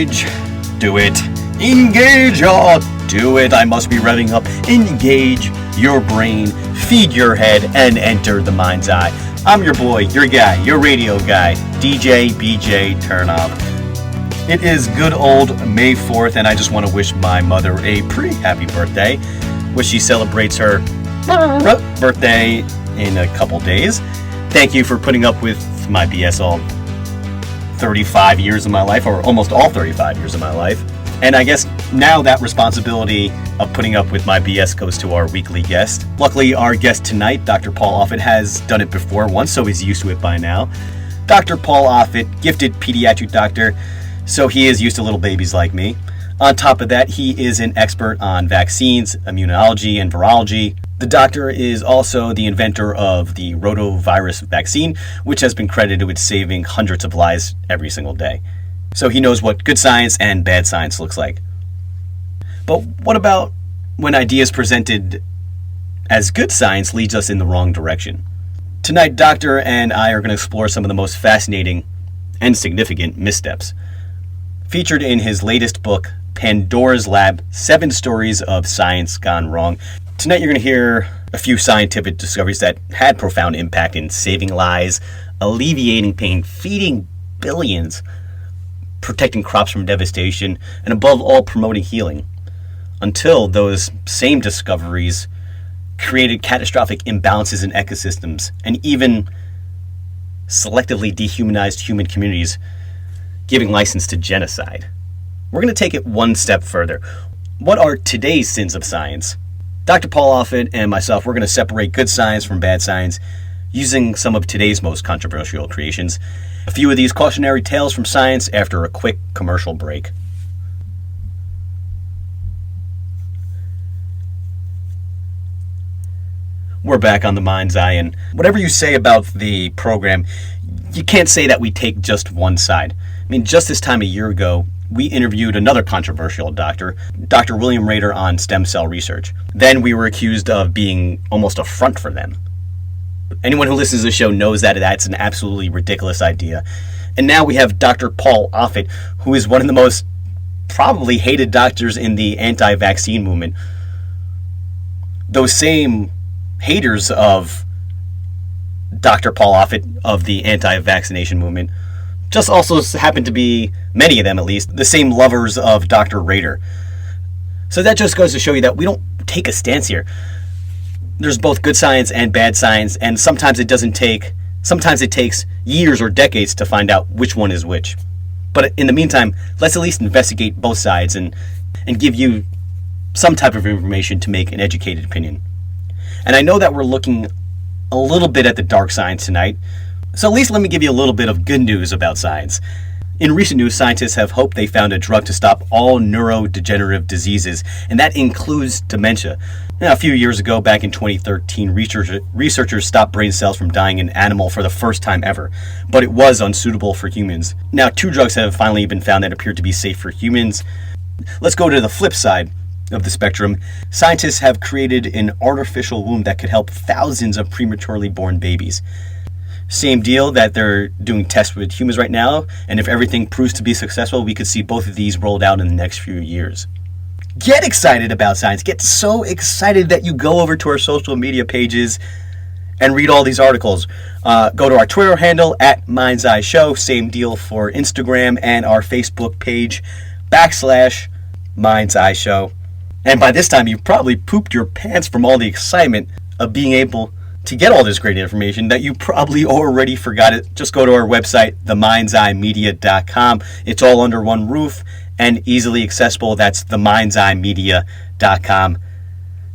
Engage. Do it. Engage. Oh, do it. I must be revving up. Engage your brain, feed your head, and enter the mind's eye. I'm your boy, your guy, your radio guy, DJ BJ Turnoff. It is good old May 4th, and I just want to wish my mother a pretty happy birthday, which she celebrates her birthday in a couple days. Thank you for putting up with my BS all 35 years of my life, or almost all 35 years of my life. And I guess now that responsibility of putting up with my BS goes to our weekly guest. Luckily, our guest tonight, Dr. Paul Offit, has done it before once, so he's used to it by now. Dr. Paul Offit, gifted pediatric doctor, so he is used to little babies like me. On top of that, he is an expert on vaccines, immunology, and virology. The doctor is also the inventor of the rotavirus vaccine, which has been credited with saving hundreds of lives every single day. So he knows what good science and bad science looks like. But what about when ideas presented as good science leads us in the wrong direction? Tonight, Doctor and I are going to explore some of the most fascinating and significant missteps. Featured in his latest book, Pandora's Lab, 7 Stories of Science Gone Wrong. Tonight you're going to hear a few scientific discoveries that had profound impact in saving lives, alleviating pain, feeding billions, protecting crops from devastation, and above all, promoting healing. Until those same discoveries created catastrophic imbalances in ecosystems and even selectively dehumanized human communities, giving license to genocide. We're going to take it one step further. What are today's sins of science? Dr. Paul Offit and myself, we're going to separate good science from bad science using some of today's most controversial creations. A few of these cautionary tales from science after a quick commercial break. We're back on the Mind's Eye, and whatever you say about the program, you can't say that we take just one side. I mean, just this time a year ago, we interviewed another controversial doctor, Dr. William Rader, on stem cell research. Then we were accused of being almost a front for them. Anyone who listens to the show knows that that's an absolutely ridiculous idea. And now we have Dr. Paul Offit, who is one of the most probably hated doctors in the anti-vaccine movement. Those same haters of Dr. Paul Offit of the anti-vaccination movement just also happen to be, many of them at least, the same lovers of Dr. Rader. So that just goes to show you that we don't take a stance here. There's both good science and bad science, and sometimes it takes years or decades to find out which one is which. But in the meantime, let's at least investigate both sides and give you some type of information to make an educated opinion. And I know that we're looking a little bit at the dark science tonight, so at least let me give you a little bit of good news about science. In recent news, scientists have hoped they found a drug to stop all neurodegenerative diseases, and that includes dementia. Now, a few years ago, back in 2013, researchers stopped brain cells from dying in animal for the first time ever, but it was unsuitable for humans. Now, 2 drugs have finally been found that appear to be safe for humans. Let's go to the flip side of the spectrum. Scientists have created an artificial womb that could help thousands of prematurely born babies. Same deal that they're doing tests with humans right now, and if everything proves to be successful, we could see both of these rolled out in the next few years. Get excited about science. Get so excited that you go over to our social media pages and read all these articles. Go to our Twitter handle at Mind's Eye Show. Same deal for Instagram and our Facebook page /Mind's Eye Show. And by this time, you've probably pooped your pants from all the excitement of being able to get all this great information that you probably already forgot it. Just go to our website, themindseyemedia.com. It's all under one roof and easily accessible. That's themindseyemedia.com.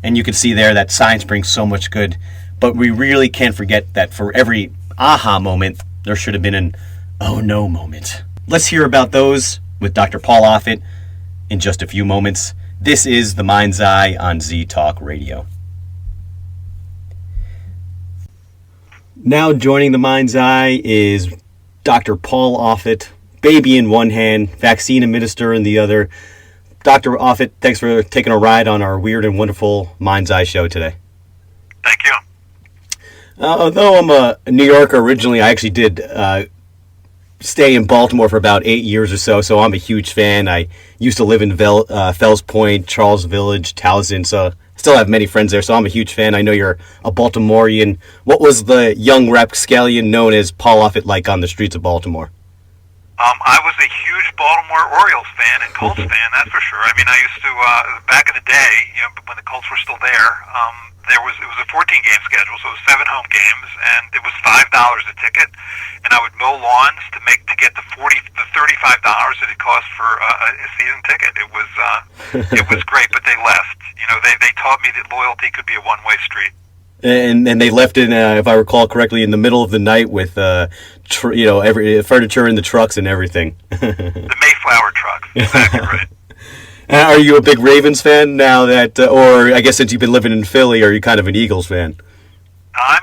And you can see there that science brings so much good. But we really can't forget that for every aha moment, there should have been an oh no moment. Let's hear about those with Dr. Paul Offit in just a few moments. This is The Mind's Eye on Z Talk Radio. Now joining The Mind's Eye is Dr. Paul Offit, baby in one hand, vaccine administrator in the other. Dr. Offit, thanks for taking a ride on our weird and wonderful Mind's Eye show today. Thank you. Although I'm a New Yorker originally, I actually did stay in Baltimore for about 8 years or so, so I'm a huge fan. I used to live in Fells Point, Charles Village, Towson, so I still have many friends there, so I'm a huge fan. I know you're a Baltimorean. What was the young rapscallion known as Paul Offit like on the streets of Baltimore? I was a huge Baltimore Orioles fan and Colts fan, that's for sure. I mean, I used to back in the day, when the Colts were still there. It was a 14-game schedule, so it was 7 home games, and it was $5 a ticket. And I would mow lawns to get the $35 that it cost for a season ticket. It was great, but they left. They taught me that loyalty could be a one-way street. And they left in, if I recall correctly, in the middle of the night with every furniture in the trucks and everything. The Mayflower trucks, exactly right. Are you a big Ravens fan now that, or I guess since you've been living in Philly, are you kind of an Eagles fan? I'm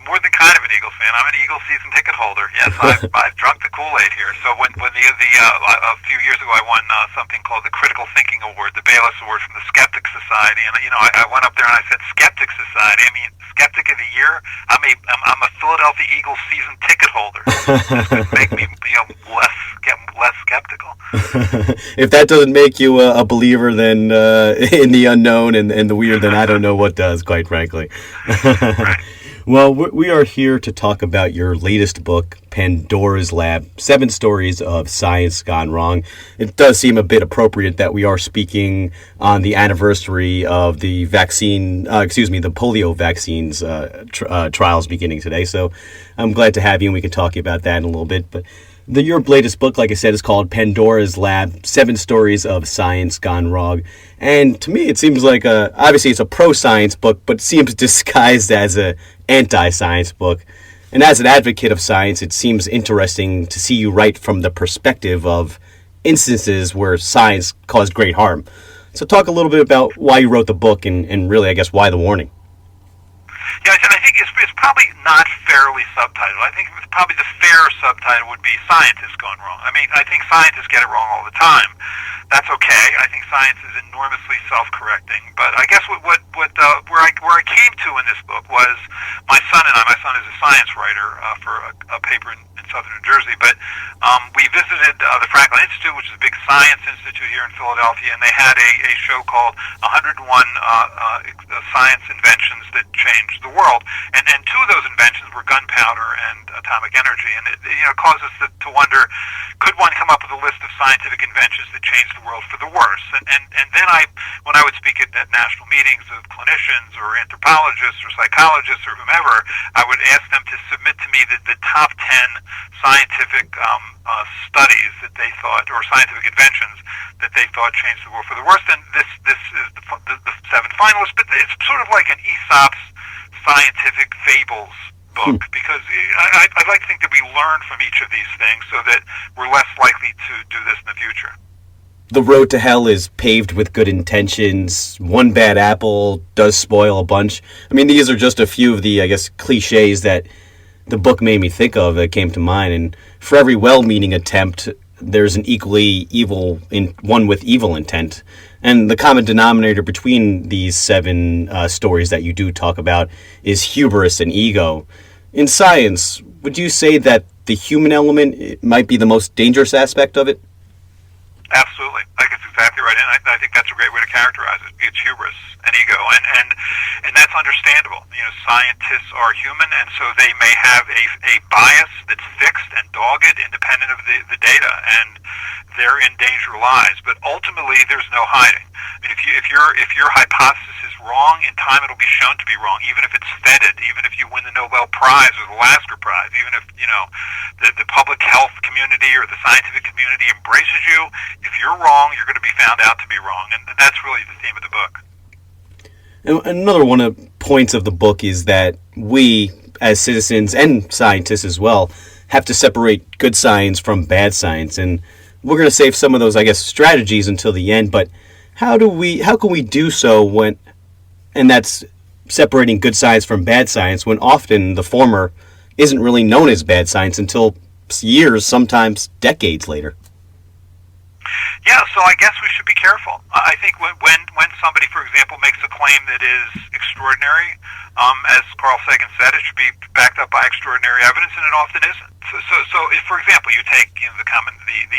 more than kind of an Eagles fan. I'm an Eagles season ticket holder. Yes, I've drunk the Kool-Aid here. So when a few years ago I won something called the Critical Thinking Award, the Bayless Award from the Skeptic Society, and I went up there and I said, Skeptic Society. I mean, Skeptic of the Year. I'm a Philadelphia Eagles season ticket holder. This could make me less skeptical. If that doesn't make you a believer, then in the unknown and the weird, then I don't know what does, quite frankly. Right. Well, we are here to talk about your latest book, Pandora's Lab, 7 Stories of Science Gone Wrong. It does seem a bit appropriate that we are speaking on the anniversary of the the polio vaccines trials beginning today. So I'm glad to have you, and we can talk about that in a little bit. But your latest book, like I said, is called Pandora's Lab, 7 Stories of Science Gone Wrong. And to me, it seems like, obviously it's a pro-science book, but it seems disguised as an anti-science book. And as an advocate of science, it seems interesting to see you write from the perspective of instances where science caused great harm. So talk a little bit about why you wrote the book and really, I guess, why the warning. Yeah, I think it's probably not fairly subtitled. I think probably the fair subtitle would be Scientists Gone Wrong. I mean, I think scientists get it wrong all the time. That's okay. I think science is enormously self-correcting. But I guess where I came to in this book was my son and I. My son is a science writer for a paper in southern New Jersey. But we visited the Franklin Institute, which is a big science institute here in Philadelphia, and they had a show called 101 Science Inventions That Changed the World. And 2 of those inventions were gunpowder and atomic energy. And it caused us to wonder, could one come up with a list of scientific inventions that changed the world for the worse? And then when I would speak at national meetings of clinicians or anthropologists or psychologists or whomever, I would ask them to submit to me the top 10 scientific studies that they thought, or scientific inventions that they thought changed the world for the worse. And this is the 7 finalists, but it's sort of like an Aesop's scientific fables book, because I'd like to think that we learn from each of these things so that we're less likely to do this in the future. The road to hell is paved with good intentions. One bad apple does spoil a bunch. I mean, these are just a few of the, I guess, cliches that the book made me think of that came to mind. And for every well-meaning attempt, there's an equally evil one with evil intent. And the common denominator between these 7 stories that you do talk about is hubris and ego. In science, would you say that the human element might be the most dangerous aspect of it? Absolutely. I think it's exactly right. And I think that's a great way to characterize it. It's hubris and ego. And that's understandable. Scientists are human, and so they may have a bias that's fixed and dogged, independent of the data, and therein danger lies. But ultimately, there's no hiding. I mean, if your hypothesis is wrong, in time it'll be shown to be wrong, even if it's feted, even if you win the Nobel Prize or the Lasker Prize, even if the public health community or the scientific community embraces you. If you're wrong, you're going to be found out to be wrong, and that's really the theme of the book. Another one of the points of the book is that we, as citizens and scientists as well, have to separate good science from bad science. And we're going to save some of those, I guess, strategies until the end. But how can we do so and that's separating good science from bad science, when often the former isn't really known as bad science until years, sometimes decades later? Yeah, so I guess we should be careful. I think when somebody, for example, makes a claim that is extraordinary, as Carl Sagan said, it should be backed up by extraordinary evidence, and it often isn't. So if, for example, you take the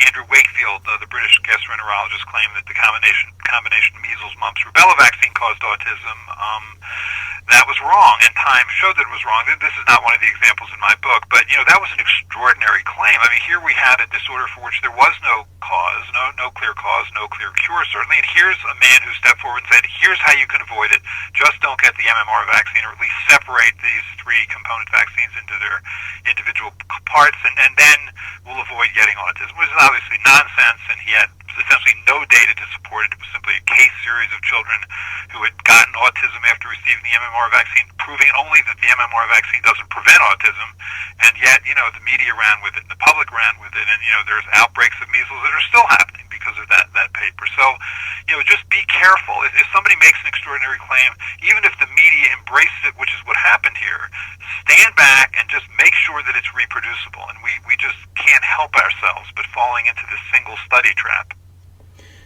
Andrew Wakefield, the British gastroenterologist, claimed that the combination measles, mumps, rubella vaccine caused autism. That was wrong, and time showed that it was wrong. This is not one of the examples in my book, but that was an extraordinary claim. I mean, here we had a disorder for which there was no cause, no clear cause, no clear cure, certainly. And here's a man who stepped forward and said, here's how you can avoid it. Just don't get the MMR vaccine, or at least separate these three component vaccines into their individual parts, and then we'll avoid getting autism, which is obviously nonsense, and he had essentially no data to support it. It was simply a case series of children who had gotten autism after receiving the MMR vaccine, proving only that the MMR vaccine doesn't prevent autism, and yet, the media ran with it, and the public ran with it, and, there's outbreaks of measles that are still happening because of that paper. So, just be careful. If somebody makes an extraordinary claim, even if the media embraces it, which is what happened here, stand back and just make sure that it's reproducible, and we just can't help ourselves but falling into this single study trap.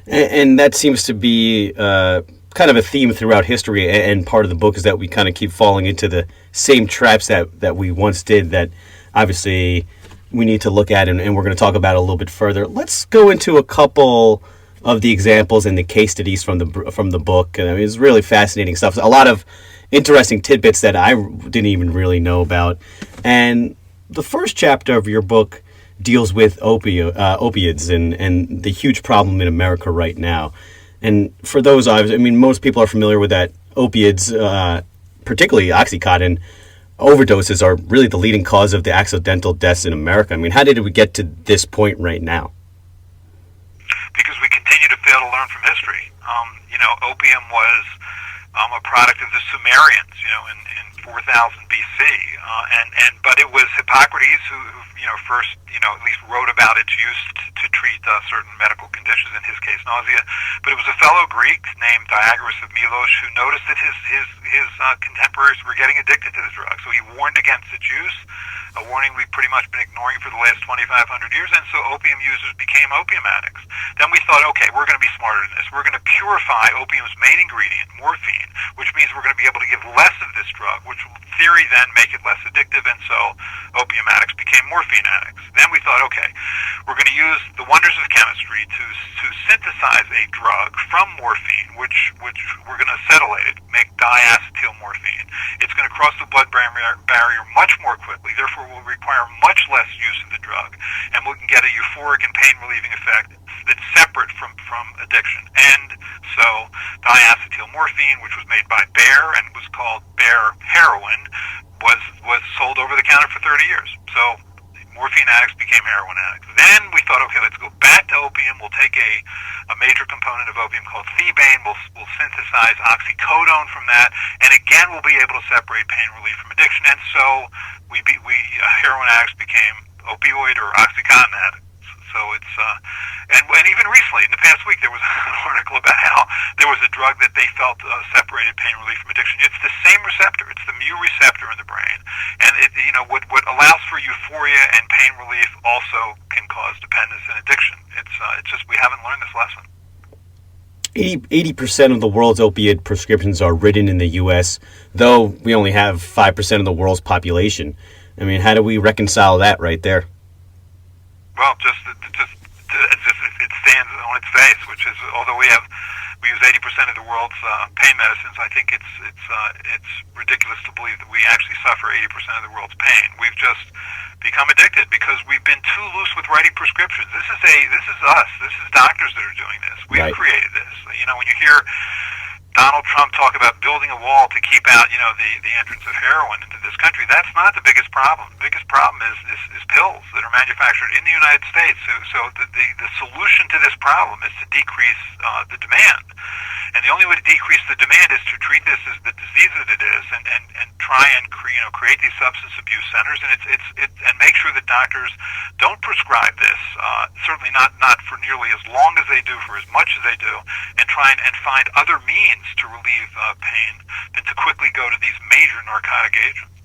And that seems to be kind of a theme throughout history, and part of the book is that we kind of keep falling into the same traps that we once did, that obviously we need to look at, and we're going to talk about a little bit further. Let's go into a couple of the examples and the case studies from the book. I mean, it's really fascinating stuff. A lot of interesting tidbits that I didn't even really know about. And the first chapter of your book deals with opioids and the huge problem in America right now. And for those, most people are familiar with that. Opioids, particularly Oxycontin, overdoses are really the leading cause of the accidental deaths in America. I mean, how did we get to this point right now? Because we continue to fail to learn from history. Opium was a product of the Sumerians, in 4000 BC, but it was Hippocrates who first, at least wrote about its use to treat certain medical conditions, in his case nausea. But it was a fellow Greek named Diagoras of Milos who noticed that his contemporaries were getting addicted to the drug, so he warned against its use, a warning we've pretty much been ignoring for the last 2,500 years, and so opium users became opium addicts. Then we thought, okay, we're going to be smarter than this. We're going to purify opium's main ingredient, morphine, which means we're going to be able to give less of this drug, which will, in theory, then make it less addictive, and so opium addicts became morphine addicts. Then we thought, okay, we're going to use the wonders of chemistry to synthesize a drug from morphine, which we're going to acetylate it, make diacetylmorphine. It's going to cross the blood-brain barrier much more quickly, therefore will require much less use of the drug, and we can get a euphoric and pain-relieving effect that's separate from addiction. And so diacetylmorphine, which was made by Bayer and was called Bayer heroin, was sold over the counter for 30 years. So morphine addicts became heroin addicts. Then we thought, okay, let's go back to opium. We'll take a major component of opium called thebaine. We'll synthesize oxycodone from that, and again we'll be able to separate pain relief from addiction. And so we heroin addicts became opioid or Oxycontin addicts. So it's and even recently, in the past week, there was an article about how there was a drug that they felt separated pain relief from addiction. It's the same receptor. It's the mu receptor in the brain, and what allows for euphoria and pain relief also can cause dependence and addiction. It's just we haven't learned this lesson. 80% of the world's opiate prescriptions are written in the U.S., though we only have 5% of the world's population. I mean, how do we reconcile that right there? Well, it stands on its face, which is, although we use 80% of the world's pain medicines, I think it's ridiculous to believe that we actually suffer 80% of the world's pain. We've just become addicted because we've been too loose with writing prescriptions. This is us. This is doctors that are doing this. We've created this. When you hear Donald Trump talk about building a wall to keep out, the entrance of heroin into this country, that's not the biggest problem. The biggest problem is pills that are manufactured in the United States. So the solution to this problem is to decrease the demand. And the only way to decrease the demand is to treat this as the disease that it is, and try and create these substance abuse centers, and make sure that doctors don't prescribe this. Certainly not for nearly as long as they do, for as much as they do, and try and find other means to relieve pain than to quickly go to these major narcotic agents.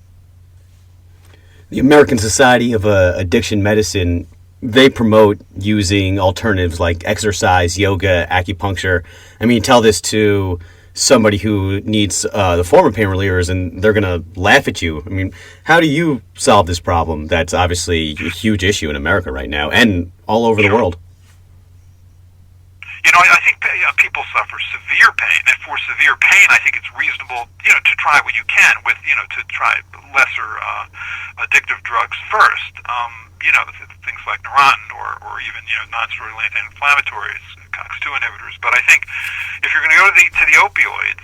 The American Society of Addiction Medicine they promote using alternatives like exercise, yoga, acupuncture. I mean, tell this to somebody who needs the form of pain relievers, and they're going to laugh at you. I mean, how do you solve this problem? That's obviously a huge issue in America right now and all over the world. You know, I think people suffer severe pain, and for severe pain, I think it's reasonable, to try what you can with, to try lesser addictive drugs first. Things like Neurontin or even, non-steroidal anti-inflammatories, COX-2 inhibitors. But I think if you're going to go to the opioids,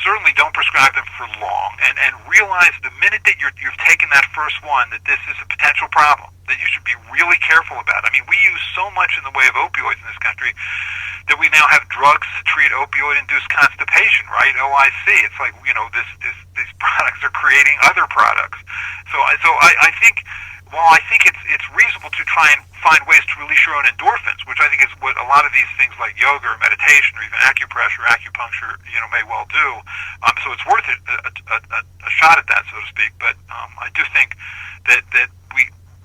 certainly don't prescribe them for long, and realize the minute that you've taken that first one that this is a potential problem that you should be really careful about. I mean, we use so much in the way of opioids in this country that we now have drugs to treat opioid-induced constipation, right? OIC. It's like, these products are creating other products. So I think, while I think it's reasonable to try and find ways to release your own endorphins, which I think is what a lot of these things like yoga or meditation or even acupressure, acupuncture, may well do. So it's worth it, a shot at that, so to speak. But I do think that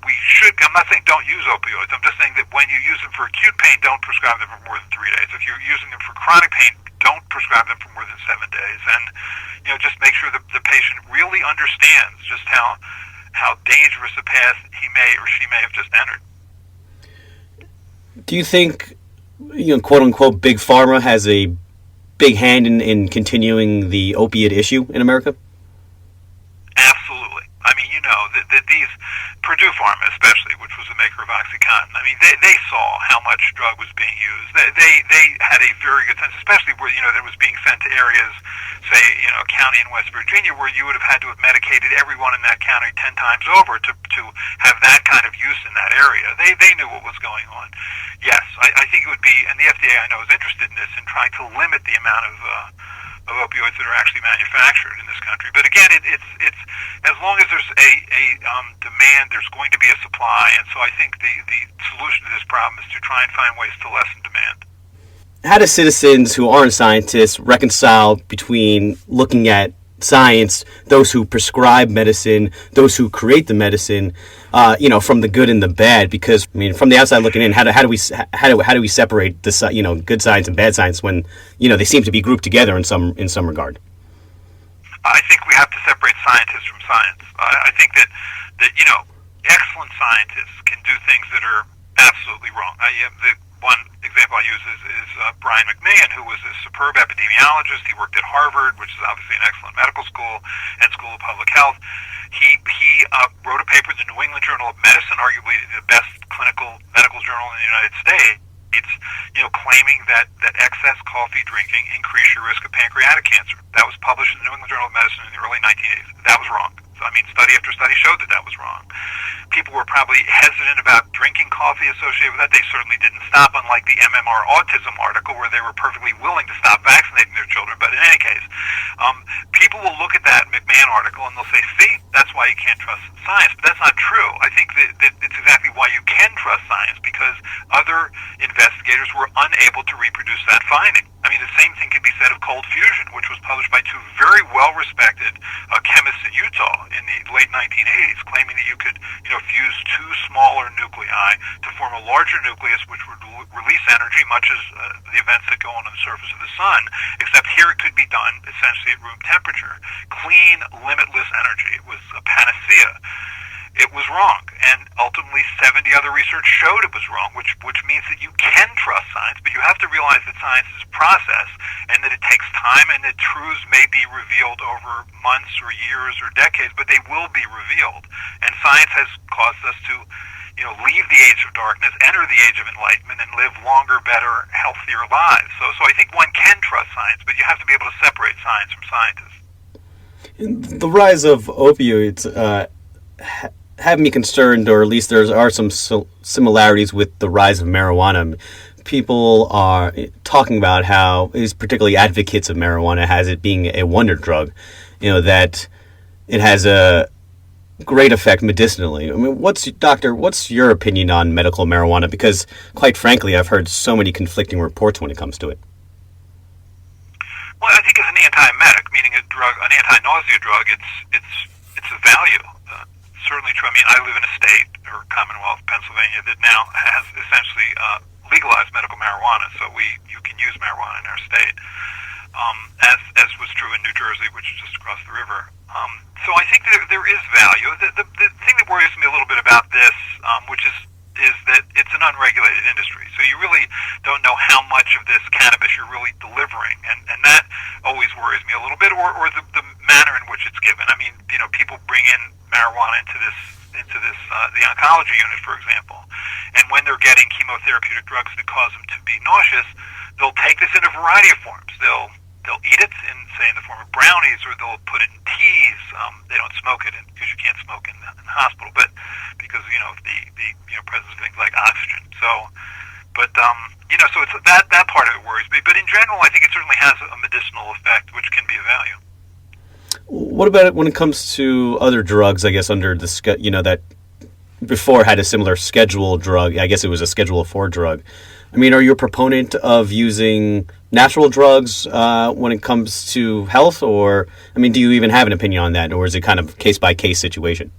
we should, I'm not saying don't use opioids, I'm just saying that when you use them for acute pain, don't prescribe them for more than 3 days. If you're using them for chronic pain, don't prescribe them for more than 7 days. And, just make sure that the patient really understands just how dangerous a path he may or she may have just entered. Do you think, quote unquote, Big Pharma has a big hand in continuing the opiate issue in America? Absolutely. I mean, that these, Purdue Pharma especially, which was the maker of OxyContin, I mean, they saw how much drug was being used. They had a very good sense, especially where, that was being sent to areas, say, a county in West Virginia where you would have had to have medicated everyone in that county 10 times over to have that kind of use in that area. They knew what was going on. Yes, I think it would be, and the FDA I know is interested in this, in trying to limit the amount of opioids that are actually manufactured in this country. But again, it's as long as there's a demand, there's going to be a supply, and so I think the solution to this problem is to try and find ways to lessen demand. How do citizens who aren't scientists reconcile between looking at science, those who prescribe medicine, those who create the medicine, from the good and the bad? Because I mean, from the outside looking in, how do we separate the good science and bad science when they seem to be grouped together in some regard? I think we have to separate scientists from science. I think that excellent scientists can do things that are absolutely wrong. The one example I use is Brian McMahon, who was a superb epidemiologist. He worked at Harvard, which is obviously an excellent medical school, and School of Public Health. He wrote a paper in the New England Journal of Medicine, arguably the best clinical medical journal in the United States, claiming that excess coffee drinking increased your risk of pancreatic cancer. That was published in the New England Journal of Medicine in the early 1980s. That was wrong. I mean, study after study showed that was wrong. People were probably hesitant about drinking coffee associated with that. They certainly didn't stop, unlike the MMR autism article where they were perfectly willing to stop vaccinating their children. But in any case, people will look at that McMahon article and they'll say, see, that's why you can't trust science. But that's not true. I think that it's exactly why you can trust science, because other investigators were unable to reproduce that finding. I mean, the same thing can be said of cold fusion, which was published by two very well-respected chemists in Utah in the late 1980s, claiming that you could, fuse two smaller nuclei to form a larger nucleus, which would release energy, much as the events that go on the surface of the sun, except here it could be done essentially at room temperature. Clean, limitless energy. It was a panacea. It was wrong, and ultimately 70 other research showed it was wrong, which means that you can trust science, but you have to realize that science is a process, and that it takes time, and that truths may be revealed over months or years or decades, but they will be revealed. And science has caused us to, leave the age of darkness, enter the age of enlightenment, and live longer, better, healthier lives. So I think one can trust science, but you have to be able to separate science from scientists. The rise of opioids have me concerned, or at least there are some similarities with the rise of marijuana. People are talking about how, particularly advocates of marijuana, has it being a wonder drug, that it has a great effect medicinally. I mean, what's your opinion on medical marijuana? Because, quite frankly, I've heard so many conflicting reports when it comes to it. Well, I think as an anti-emetic, meaning an anti-nausea drug, it's a value. Certainly true. I mean, I live in a state or Commonwealth of Pennsylvania that now has essentially legalized medical marijuana, so you can use marijuana in our state, as was true in New Jersey, which is just across the river. So I think there is value. The thing that worries me a little bit about this, which is that it's an unregulated industry, so you really don't know how much of this cannabis you're really delivering, and that always worries me a little bit, or the manner in which it's given. I mean, people bring in marijuana into the oncology unit, for example, and when they're getting chemotherapeutic drugs that cause them to be nauseous, they'll take this in a variety of forms. They'll eat it in the form of brownies, or they'll put it in teas. They don't smoke it because you can't smoke in the hospital, but because the presence of things like oxygen. So it's that part of it worries me. But in general, I think it certainly has a medicinal effect, which can be of value. What about it when it comes to other drugs? I guess under the that before had a similar Schedule drug. I guess it was a Schedule 4 drug. I mean, are you a proponent of using natural drugs when it comes to health, or do you even have an opinion on that, or is it kind of case by case situation?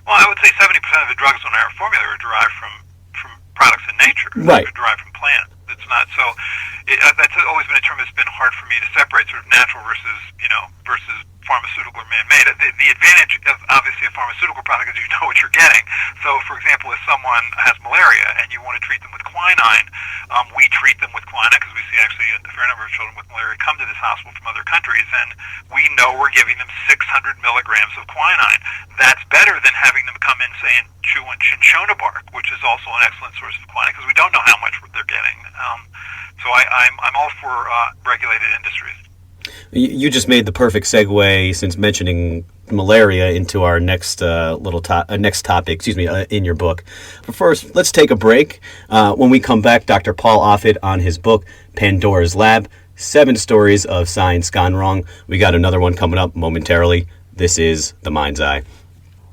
Well, I would say 70% of the drugs on our formula are derived from products in nature. Right. They're derived from plants. It's not so. That's always been a term that's been hard for me to separate, sort of natural versus pharmaceutical or man-made. The advantage of obviously a pharmaceutical product is you know what you're getting. So, for example, if someone has malaria and you want to treat them with quinine, we treat them with quinine because we see actually a fair number of children with malaria come to this hospital from other countries, and we know we're giving them 600 milligrams of quinine. That's better than having them come in, say, and chew on cinchona bark, which is also an excellent source of quinine because we don't know how much they're getting. So I'm all for regulated industries. You just made the perfect segue, since mentioning malaria, into our next next topic, in your book. But first, let's take a break. When we come back, Dr. Paul Offit on his book, Pandora's Lab, 7 Stories of Science Gone Wrong. We got another one coming up momentarily. This is The Mind's Eye.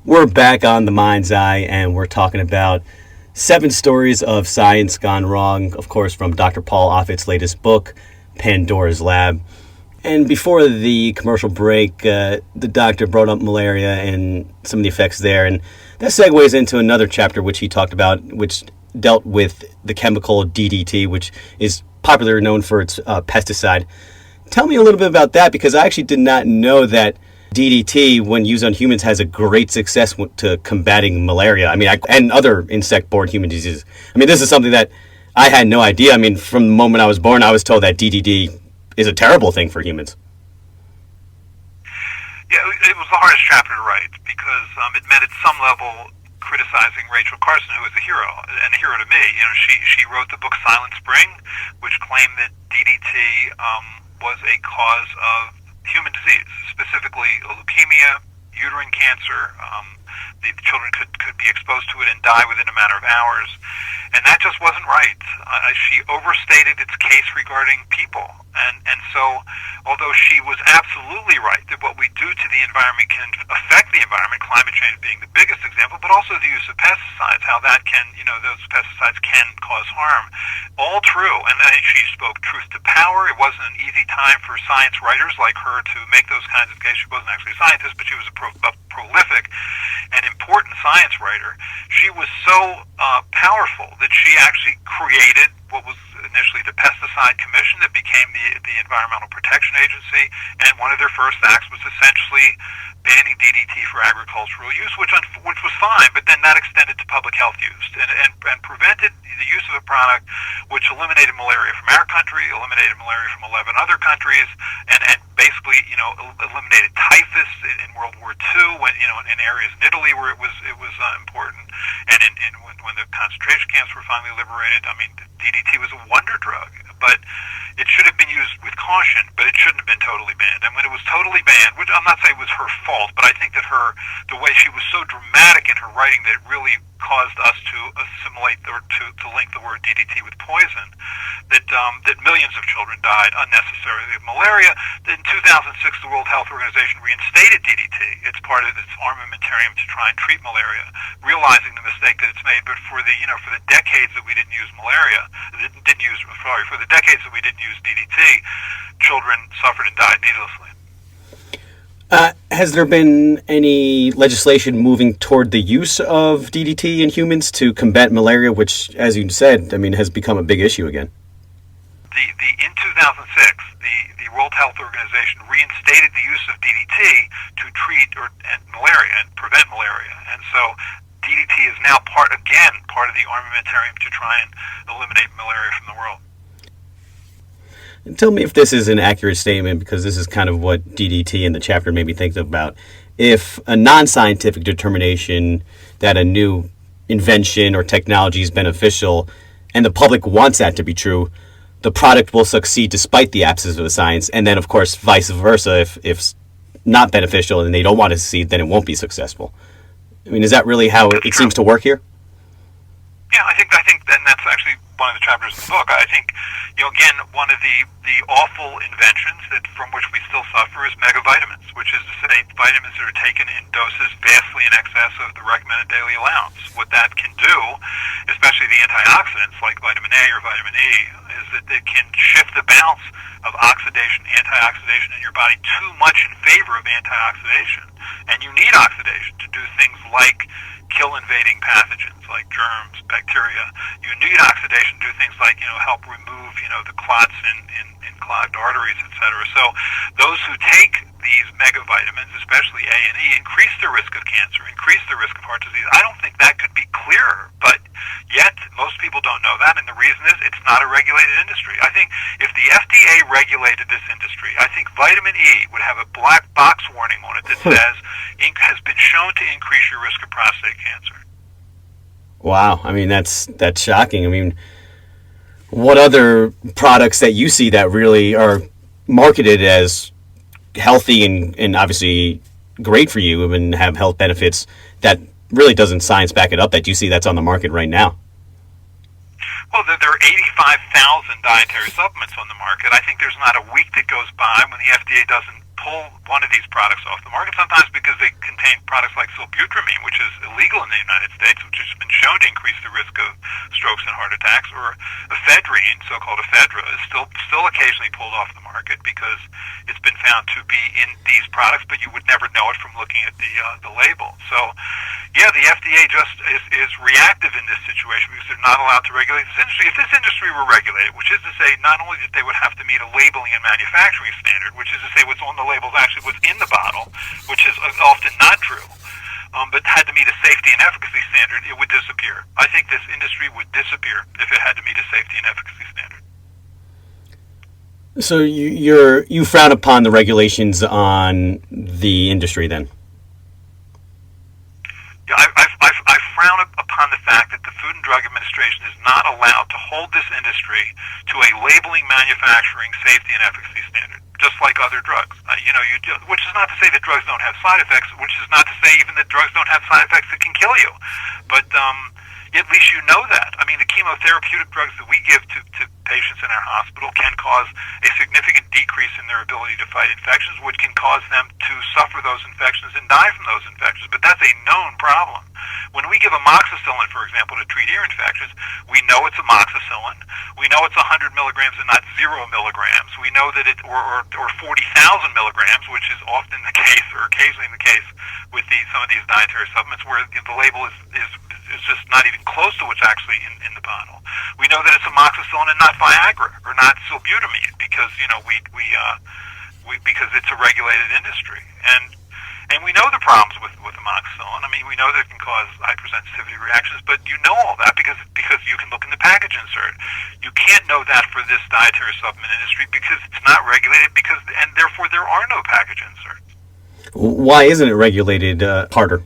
We're back on The Mind's Eye, and we're talking about 7 Stories of Science Gone Wrong, of course, from Dr. Paul Offit's latest book, Pandora's Lab. And before the commercial break, the doctor brought up malaria and some of the effects there. And that segues into another chapter which he talked about, which dealt with the chemical DDT, which is popularly known for its pesticide. Tell me a little bit about that, because I actually did not know that DDT, when used on humans, has a great success to combating malaria. And other insect-borne human diseases. This is something that I had no idea. From the moment I was born, I was told that DDT is a terrible thing for humans. Yeah, it was the hardest chapter to write because it meant at some level criticizing Rachel Carson, who was a hero, and a hero to me. She wrote the book Silent Spring, which claimed that DDT was a cause of human disease, specifically leukemia, uterine cancer. The children could be exposed to it and die within a matter of hours. And that just wasn't right. She overstated its case regarding people. And so, although she was absolutely right that what we do to the environment can affect the environment, climate change being the biggest example, but also the use of pesticides, how that can, those pesticides can cause harm, all true. And I think she spoke truth to power. It wasn't an easy time for science writers like her to make those kinds of cases. She wasn't actually a scientist, but she was a prolific and important science writer. She was so powerful that she actually created what was initially the Pesticide Commission that became the Environmental Protection Agency, and one of their first acts was essentially banning DDT for agricultural use, which was fine, but then that extended to public health use and prevented the use of a product which eliminated malaria from our country, eliminated malaria from 11 other countries, and basically, eliminated typhus in World War II, when, in areas in Italy where it was important, and when the concentration camps were finally liberated. DDT was a wonder drug, but it should have been used with caution, but it shouldn't have been totally banned. And when it was totally banned, which I'm not saying was her fault, but I think that the way she was so dramatic in her writing that it really caused us to assimilate or to link the word DDT with poison, that millions of children died unnecessarily of malaria. In 2006, the World Health Organization reinstated DDT. It's part of its armamentarium to try and treat malaria, realizing the mistake that it's made. But for the decades that we didn't use for the decades that we didn't use DDT, children suffered and died needlessly. has there been any legislation moving toward the use of DDT in humans to combat malaria, which, as you said, I mean, has become a big issue again? In 2006, the World Health Organization reinstated the use of DDT to treat malaria and prevent malaria, and so DDT is now part of the armamentarium to try and eliminate malaria from the world. And tell me if this is an accurate statement, because this is kind of what DDT in the chapter made me think about. If a non-scientific determination that a new invention or technology is beneficial, and the public wants that to be true, the product will succeed despite the absence of the science, and then, of course, vice versa. If it's not beneficial and they don't want to succeed, then it won't be successful. I mean, is that really how it seems to work here? Yeah, I think that's actually one of the chapters in the book. I think, again, one of the awful inventions from which we still suffer is megavitamins, which is to say vitamins that are taken in doses vastly in excess of the recommended daily allowance. What that can do, especially the antioxidants like vitamin A or vitamin E, is that it can shift the balance of antioxidation in your body too much in favor of antioxidation. And you need oxidation to do things like kill invading pathogens like germs, bacteria. You need oxidation to do things like, help remove, the clots in clogged arteries, etc. So those who take these megavitamins, especially A and E, increase their risk of cancer, increase their risk of heart disease. I don't think that could be clearer, but yet most people don't know that, and the reason is it's not a regulated industry. I think if the FDA regulated this industry, I think vitamin E would have a black box warning on it that says has been shown to increase your risk of prostate cancer. Wow, I mean, that's shocking. I mean, what other products that you see that really are marketed as healthy and obviously great for you and have health benefits that really doesn't science back it up, that you see that's on the market right now? Well, there are 85,000 dietary supplements on the market. I think there's not a week that goes by when the FDA doesn't pull one of these products off the market, sometimes because they contain products like sibutramine, which is illegal in the United States, which has been shown to increase the risk of strokes and heart attacks, or ephedrine, so-called ephedra, is still occasionally pulled off the market because it's been found to be in these products, but you would never know it from looking at the label. So, yeah, the FDA just is reactive in this situation because they're not allowed to regulate this industry. If this industry were regulated, which is to say not only that they would have to meet a labeling and manufacturing standard, which is to say what's on the label is actually what's in the bottle, which is often not true, but had to meet a safety and efficacy standard, it would disappear. I think this industry would disappear if it had to meet a safety and efficacy standard. So you frown upon the regulations on the industry then? Yeah, I frown upon the fact that the Food and Drug Administration is not allowed to hold this industry to a labeling, manufacturing, safety, and efficacy standard, just like other drugs. Which is not to say that drugs don't have side effects, which is not to say even that drugs don't have side effects that can kill you. But at least you know that. I mean, the chemotherapeutic drugs that we give to patients in our hospital can cause a significant decrease in their ability to fight infections, which can cause them to suffer those infections and die from those infections. But that's a known problem. When we give amoxicillin, for example, to treat ear infections, we know it's amoxicillin. We know it's 100 milligrams and not 0 milligrams. We know that or 40,000 milligrams, which is often the case, or occasionally the case, with some of these dietary supplements, where the label is just not even close to what's actually in the bottle. We know that it's amoxicillin and not Viagra or not sibutramine because because it's a regulated industry, and we know the problems with amoxicillin. I mean, we know that it can cause hypersensitivity reactions, but you know all that because you can look in the package insert. You can't know that for this dietary supplement industry because it's not regulated and therefore there are no package inserts. Why isn't it regulated harder?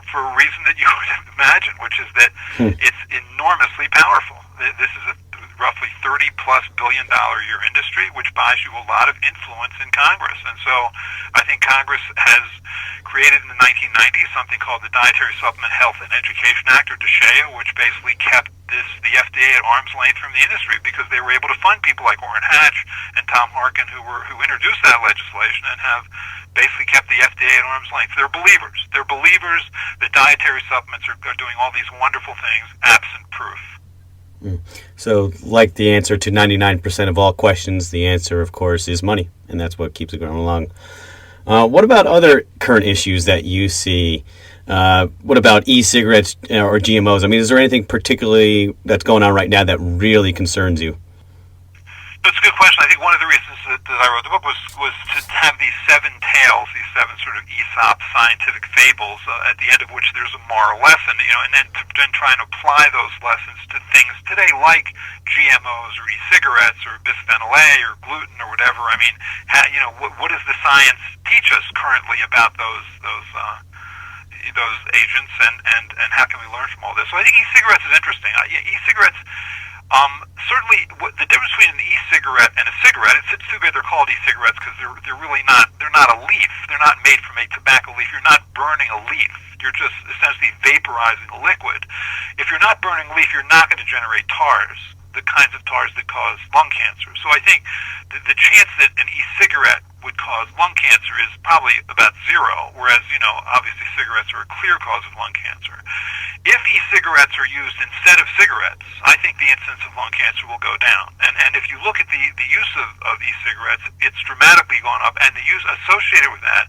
For a reason that you would imagine, which is that it's enormously powerful. This is a roughly $30+ billion a year industry, which buys you a lot of influence in Congress. And so I think Congress has created in the 1990s something called the Dietary Supplement Health and Education Act, or DSHEA, which basically kept the FDA at arm's length from the industry because they were able to fund people like Orrin Hatch and Tom Harkin who introduced that legislation and have basically kept the FDA at arm's length. They're believers. They're believers that dietary supplements are doing all these wonderful things absent proof. So, like the answer to 99% of all questions, the answer, of course, is money, and that's what keeps it going along. What about other current issues that you see? What about e-cigarettes or GMOs? I mean, is there anything particularly that's going on right now that really concerns you? That's a good question. I think one of the reasons that I wrote the book was to have these seven tales, these seven sort of Aesop scientific fables, at the end of which there's a moral lesson, and then to then try and apply those lessons to things today like GMOs or e-cigarettes or bisphenol A or gluten or whatever. I mean, what does the science teach us currently about those agents, and how can we learn from all this? So I think e-cigarettes is interesting. E-cigarettes. Certainly, the difference between an e-cigarette and a cigarette, it's too bad they're called e-cigarettes because they're really not, they're not a leaf. They're not made from a tobacco leaf. You're not burning a leaf. You're just essentially vaporizing a liquid. If you're not burning a leaf, you're not going to generate tars, the kinds of tars that cause lung cancer. So I think the chance that an e-cigarette would cause lung cancer is probably about zero, whereas, obviously cigarettes are a clear cause of lung cancer. If e-cigarettes are used instead of cigarettes, I think the incidence of lung cancer will go down. And if you look at the use of e-cigarettes, it's dramatically gone up, and the use associated with that,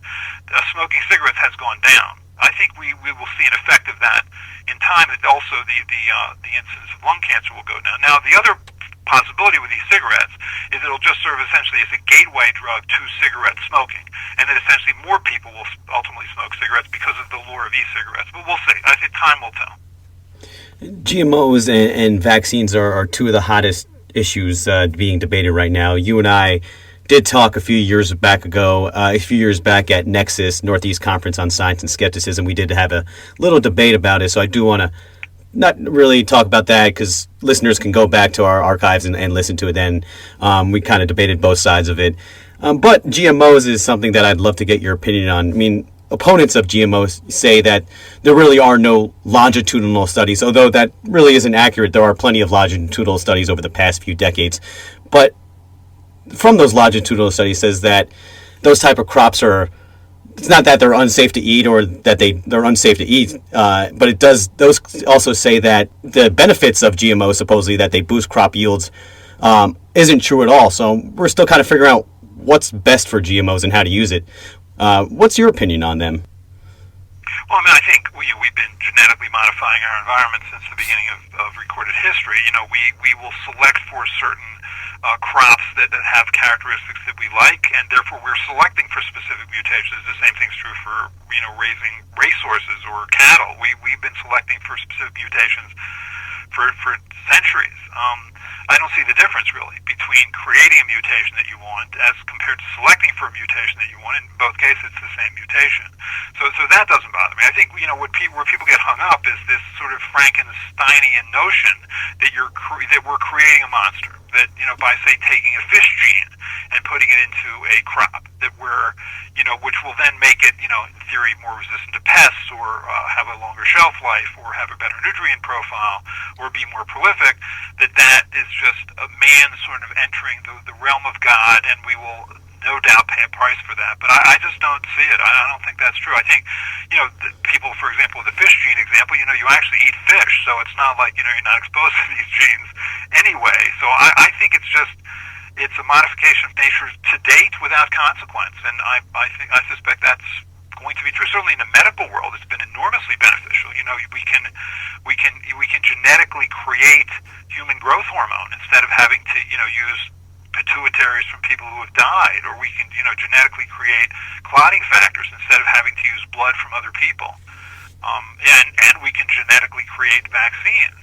smoking cigarettes, has gone down. I think we will see an effect of that in time, and also the incidence of lung cancer will go down. Now, the other possibility with e-cigarettes is it'll just serve essentially as a gateway drug to cigarette smoking, and that essentially more people will ultimately smoke cigarettes because of the lure of e-cigarettes. But we'll see. I think time will tell. GMOs and vaccines are two of the hottest issues being debated right now. You and I did talk a few years back at Nexus Northeast Conference on Science and Skepticism. We did have a little debate about it, so I do want to not really talk about that because listeners can go back to our archives and listen to it then. We kind of debated both sides of it. But GMOs is something that I'd love to get your opinion on. I mean, opponents of GMOs say that there really are no longitudinal studies, although that really isn't accurate. There are plenty of longitudinal studies over the past few decades. But from those longitudinal studies says that those type of crops are, it's not that they're unsafe to eat or that they're unsafe to eat, but it does. Those also say that the benefits of GMOs, supposedly that they boost crop yields, isn't true at all. So we're still kind of figuring out what's best for GMOs and how to use it. What's your opinion on them? Well, I think we've been genetically modifying our environment since the beginning of recorded history. We will select for certain crops that have characteristics that we like, and therefore we're selecting for specific mutations. The same thing's true for raising racehorses or cattle. We've been selecting for specific mutations for centuries. I don't see the difference really between creating a mutation that you want as compared to selecting for a mutation that you want. In both cases, it's the same mutation. So that doesn't bother me. I think where people get hung up is this sort of Frankensteinian notion that we're creating a monster. That by say taking a fish gene and putting it into a crop that which will then make it in theory more resistant to pests or have a longer shelf life or have a better nutrient profile or be more prolific. That is just a man sort of entering the realm of God, and we will no doubt pay a price for that. But I just don't see it. I don't think that's true. I think, people, for example, the fish gene example, you actually eat fish, so it's not like, you're not exposed to these genes anyway. So I think it's a modification of nature to date without consequence, and I suspect that's going to be true. Certainly in the medical world, it's been enormously beneficial. We can genetically create human growth hormone instead of having to use pituitaries from people who have died, or we can genetically create clotting factors instead of having to use blood from other people. And we can genetically create vaccines,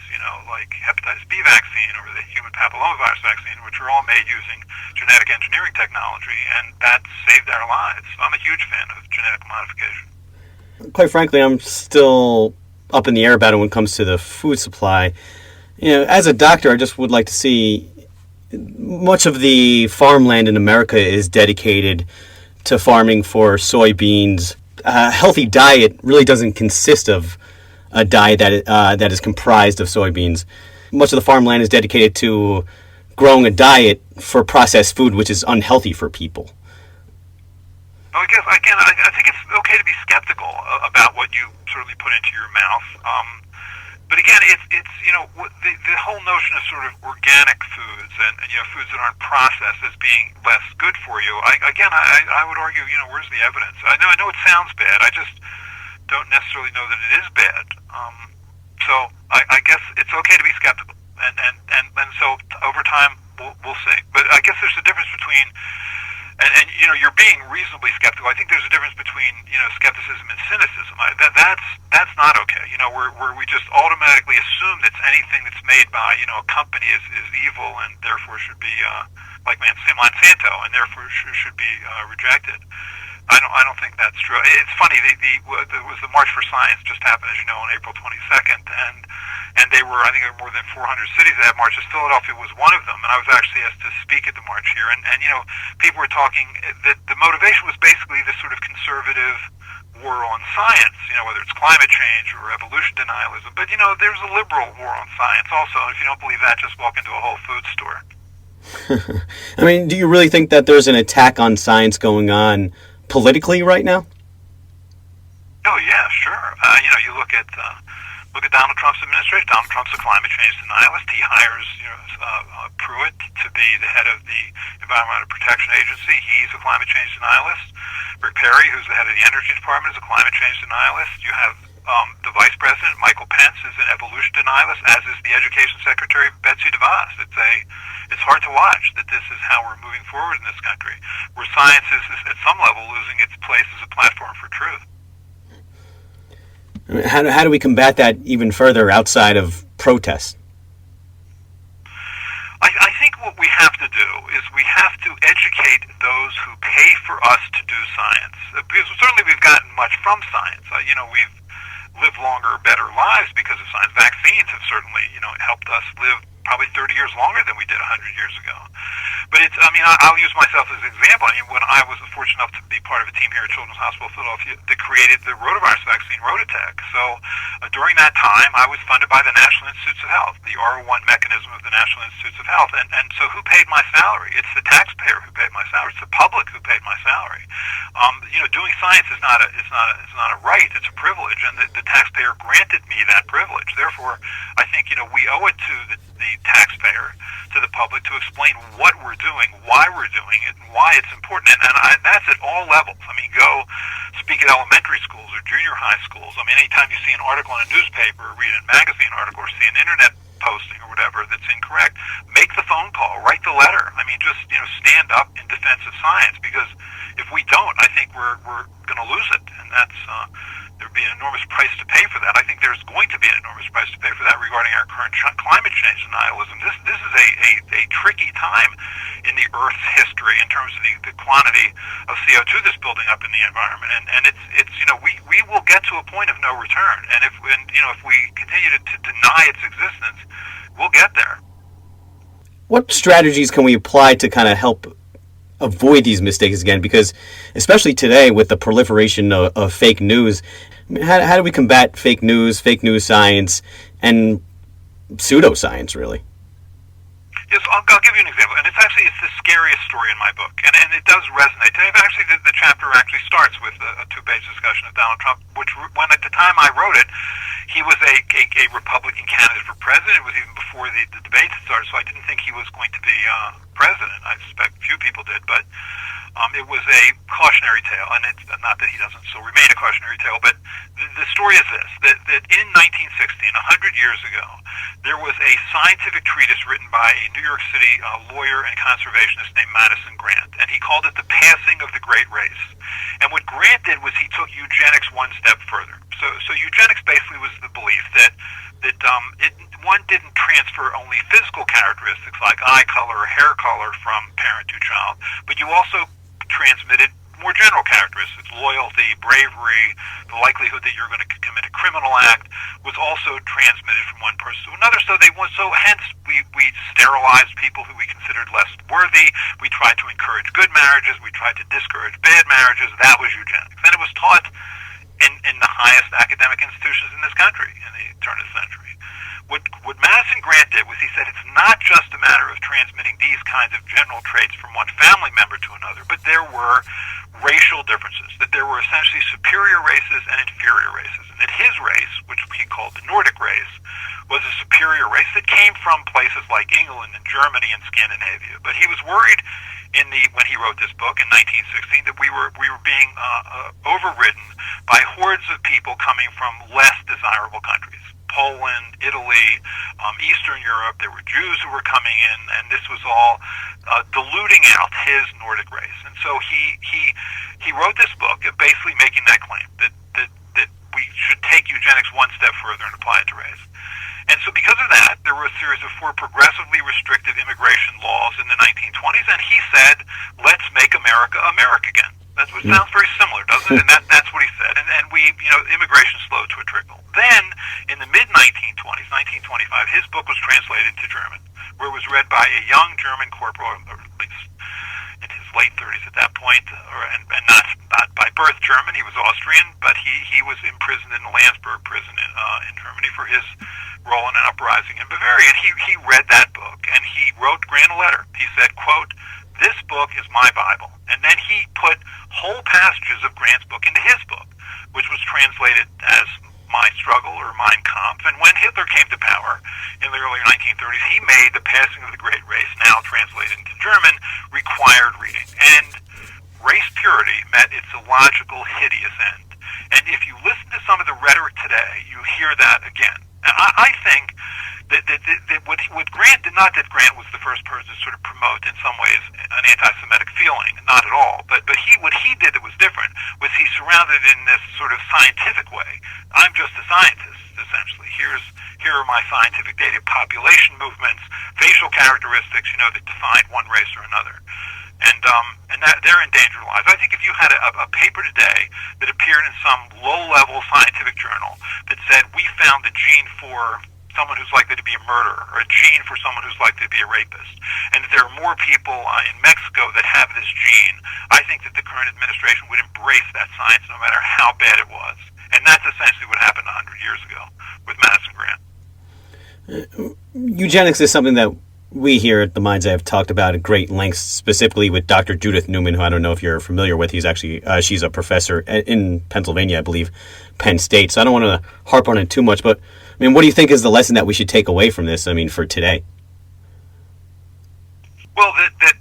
like hepatitis B vaccine or the human papillomavirus vaccine, which are all made using genetic engineering technology, and that saved our lives. So I'm a huge fan of genetic modification. Quite frankly, I'm still up in the air about it when it comes to the food supply. As a doctor, I just would like to see much of the farmland in America is dedicated to farming for soybeans. A healthy diet really doesn't consist of a diet that is comprised of soybeans. Much of the farmland is dedicated to growing a diet for processed food, which is unhealthy for people. Well, I guess, again, I think it's okay to be skeptical about what you certainly put into your mouth. But again, it's the whole notion of sort of organic foods and foods that aren't processed as being less good for you. I would argue, where's the evidence? I know it sounds bad. I just don't necessarily know that it is bad. So I guess it's okay to be skeptical, and so over time we'll see. But I guess there's a difference between and you're being reasonably skeptical. I think there's a difference between skepticism and cynicism. That's not okay. Where we just automatically assume that anything that's made by a company is evil and therefore should be like Monsanto and therefore should be rejected. I don't think that's true. It's funny. There was the March for Science just happened, as you know, on April 22nd, and there were more than 400 cities that had marches. Philadelphia was one of them, and I was actually asked to speak at the march here. And people were talking that the motivation was basically this sort of conservative war on science. Whether it's climate change or evolution denialism. But there's a liberal war on science also. And if you don't believe that, just walk into a Whole Foods store. I mean, do you really think that there's an attack on science going on politically right now? Oh yeah, sure. You look at Donald Trump's administration. Donald Trump's a climate change denialist. He hires Pruitt to be the head of the Environmental Protection Agency. He's a climate change denialist. Rick Perry, who's the head of the Energy Department, is a climate change denialist. You have the Vice President, Michael Pence, is an evolution denialist, as is the Education Secretary, Betsy DeVos. It's hard to watch that this is how we're moving forward in this country, where science is at some level losing its place as a platform for truth. How do we combat that even further outside of protest? I think what we have to do is we have to educate those who pay for us to do science. Because certainly we've gotten much from science. We've lived longer, better lives because of science. Vaccines have certainly, helped us live probably 30 years longer than we did 100 years ago. But I'll use myself as an example. When I was fortunate enough to be part of a team here at Children's Hospital of Philadelphia that created the rotavirus vaccine, Rototec. So during that time, I was funded by the National Institutes of Health, the R1 mechanism of the National Institutes of Health. And so who paid my salary? It's the taxpayer who paid my salary. It's the public who paid my salary. Doing science is not a right. It's a privilege, and the taxpayer granted me that privilege. Therefore, I think we owe it to the taxpayer, to the public, to explain what we're doing, why we're doing it, and why it's important. And that's at all levels. Go speak at elementary schools or junior high schools. Anytime you see an article in a newspaper, or read a magazine article, or see an internet posting or whatever that's incorrect, make the phone call, write the letter. Just stand up in defense of science, because if we don't, I think we're going to lose it, and that's there'd be an enormous price to pay for that. I think there's going to be an enormous price to pay for that regarding our current climate change denialism. This is a tricky time in the Earth's history in terms of the quantity of CO2 that's building up in the environment, and it's we will get to a point of no return, and if we continue to deny its existence, we'll get there. What strategies can we apply to kind of help avoid these mistakes again? Because especially today with the proliferation of fake news, how do we combat fake news science, and pseudoscience, really? Yes, I'll give you an example, and it's the scariest story in my book, and it does resonate. Actually, the chapter actually starts with a two-page discussion of Donald Trump, which, when at the time I wrote it, he was a Republican candidate for president. It was even before the debates started, so I didn't think he was going to be president. I suspect few people did, but it was a cautionary tale, and it's not that he doesn't still remain a cautionary tale, but the story is this, that in 1916, 100 years ago, there was a scientific treatise written by a New York City lawyer and conservationist named Madison Grant, and he called it The Passing of the Great Race. And what Grant did was he took eugenics one step further. So eugenics basically was the belief that one didn't transfer only physical characteristics like eye color or hair color from parent to child, but you also transmitted more general characteristics. Loyalty, bravery, the likelihood that you're going to commit a criminal act was also transmitted from one person to another. So hence we sterilized people who we considered less worthy. We tried to encourage good marriages. We tried to discourage bad marriages. That was eugenics. And it was taught in the highest academic institutions in this country in the turn of the century. What Madison Grant did was he said it's not just a matter of transmitting these kinds of general traits from one family member to another, but there were racial differences, that there were essentially superior races and inferior races. And that his race, which he called the Nordic race, was a superior race that came from places like England and Germany and Scandinavia. But he was worried when he wrote this book in 1916 that we were being overridden by hordes of people coming from less desirable countries. Poland, Italy, Eastern Europe. There were Jews who were coming in, and this was all diluting out his Nordic race. And so he wrote this book basically making that claim that we should take eugenics one step further and apply it to race. And so because of that, there were a series of 4 progressively restrictive immigration laws in the 1920s, and he said, let's make America America again. That sounds very similar, doesn't it? And that's what he said. And we, immigration slowed to a trickle. Then, in the mid-1920s, 1925, his book was translated into German, where it was read by a young German corporal, or at least in his late 30s at that point, and not by birth German. He was Austrian, but he was imprisoned in the Landsberg prison in Germany for his role in an uprising in Bavaria. And he read that book, and he wrote Grant a letter. He said, quote, "This book is my Bible." And then he put whole passages of Grant's book into his book, which was translated as My Struggle or Mein Kampf. And when Hitler came to power in the early 1930s, he made The Passing of the Great Race, now translated into German, required reading. And race purity met its illogical, hideous end. And if you listen to some of the rhetoric today, you hear that again. And I think that what Grant did, not that Grant was the first person to sort of promote in some ways an anti-Semitic feeling, not at all, but what he did that was different was he surrounded it in this sort of scientific way. I'm just a scientist, essentially. Here are my scientific data, population movements, facial characteristics, that define one race or another. And that they're in danger of lives. I think if you had a paper today that appeared in some low-level scientific journal that said, we found the gene for someone who's likely to be a murderer, or a gene for someone who's likely to be a rapist, and that there are more people in Mexico that have this gene, I think that the current administration would embrace that science no matter how bad it was. And that's essentially what happened 100 years ago with Madison Grant. Eugenics is something that we here at The Mind's Eye have talked about at great lengths, specifically with Dr. Judith Newman, who I don't know if you're familiar with. She's a professor in Pennsylvania, I believe, Penn State. So I don't want to harp on it too much, but what do you think is the lesson that we should take away from this, for today? Well, that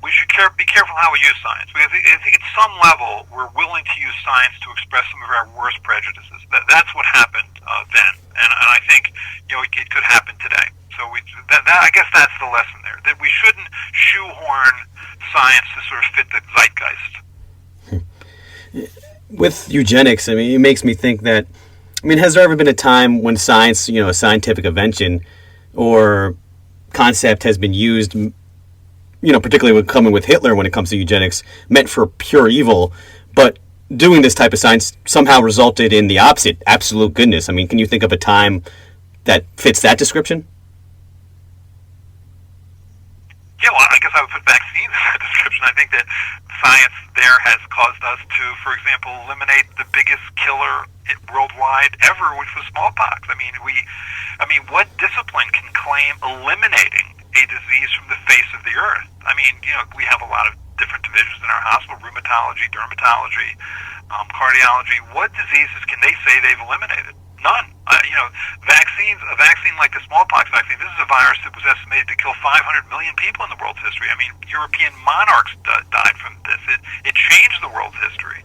we should be careful how we use science. Because I think at some level we're willing to use science to express some of our worst prejudices. That's what happened then, and I think it could happen today. So I guess that's the lesson there, that we shouldn't shoehorn science to sort of fit the zeitgeist. With eugenics, it makes me think that, has there ever been a time when science, a scientific invention or concept has been used, particularly when coming with Hitler when it comes to eugenics, meant for pure evil, but doing this type of science somehow resulted in the opposite, absolute goodness? Can you think of a time that fits that description? Yeah, well, I guess I would put vaccines in that description. I think that science there has caused us to, for example, eliminate the biggest killer worldwide ever, which was smallpox. What discipline can claim eliminating a disease from the face of the earth? We have a lot of different divisions in our hospital: rheumatology, dermatology, cardiology. What diseases can they say they've eliminated? None. A vaccine like the smallpox vaccine, this is a virus that was estimated to kill 500 million people in the world's history. European monarchs died from this. It changed the world's history.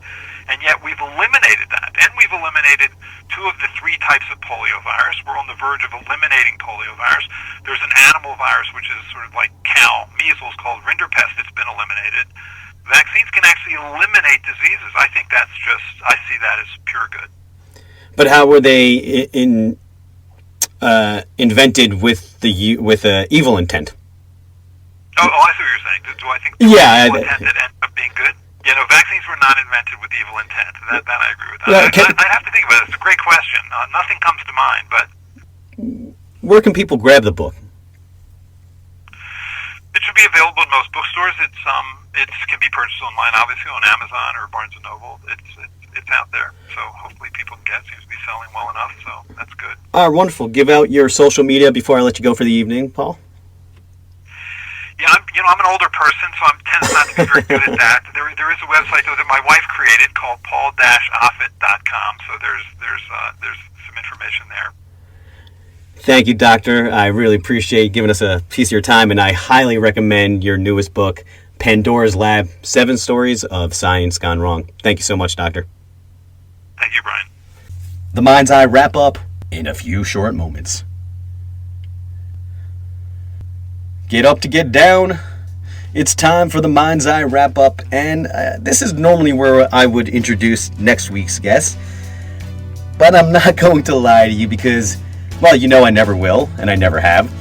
And yet we've eliminated that. And we've eliminated 2 of the 3 types of poliovirus. We're on the verge of eliminating poliovirus. There's an animal virus, which is sort of like cow measles, called rinderpest, that's been eliminated. Vaccines can actually eliminate diseases. I think I see that as pure good. But how were they invented with evil intent? Oh, I see what you're saying. Do I think evil intent that ended up being good? Vaccines were not invented with evil intent. That I agree with. I'd have to think about it. It's a great question. Nothing comes to mind, but where can people grab the book? It should be available in most bookstores. It can be purchased online, obviously, on Amazon or Barnes & Noble. It's out there, so hopefully people can get it. It seems to be selling well enough, so that's good. Wonderful. Give out your social media before I let you go for the evening, Paul. Yeah, I'm an older person, so I'm tends not to be very good at that. There is a website though that my wife created called paul-offit.com. So there's some information there. Thank you, Doctor. I really appreciate giving us a piece of your time, and I highly recommend your newest book, Pandora's Lab: 7 Stories of Science Gone Wrong. Thank you so much, Doctor. Thank you, Brian. The Mind's Eye wrap up in a few short moments. Get up to get down. It's time for the Mind's Eye wrap up, and this is normally where I would introduce next week's guest. But I'm not going to lie to you because, well, you know I never will, and I never have.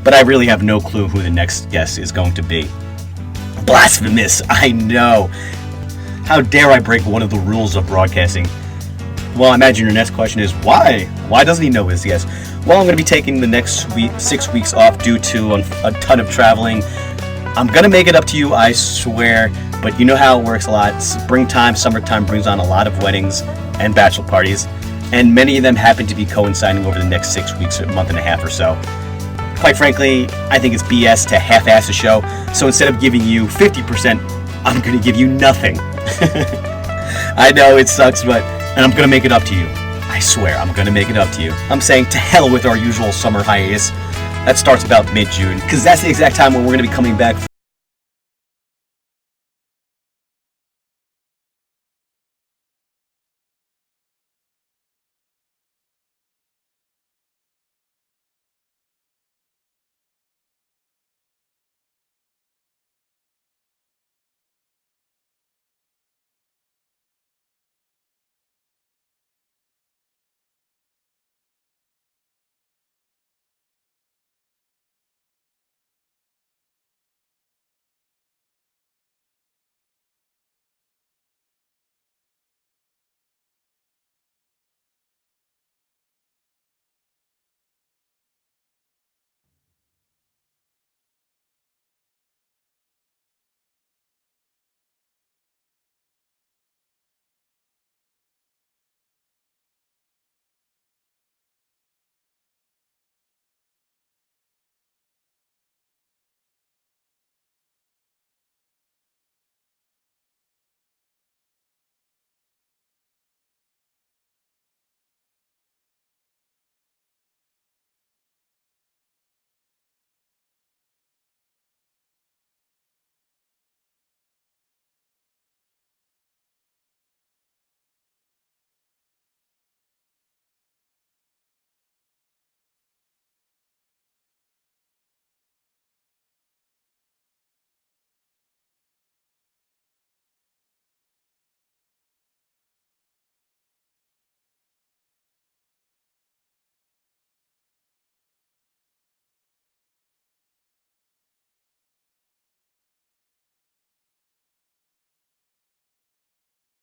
But I really have no clue who the next guest is going to be. Blasphemous, I know. How dare I break one of the rules of broadcasting? Well, I imagine your next question is, why? Why doesn't he know his guest? Well, I'm going to be taking the next 6 weeks off due to a ton of traveling. I'm going to make it up to you, I swear. But you know how it works a lot. Springtime, summertime brings on a lot of weddings and bachelor parties. And many of them happen to be coinciding over the next 6 weeks, a month and a half or so. Quite frankly, I think it's BS to half-ass a show. So instead of giving you 50%, I'm going to give you nothing. I know it sucks, and I'm going to make it up to you. I swear, I'm going to make it up to you. I'm saying to hell with our usual summer hiatus. That starts about mid-June, because that's the exact time when we're going to be coming back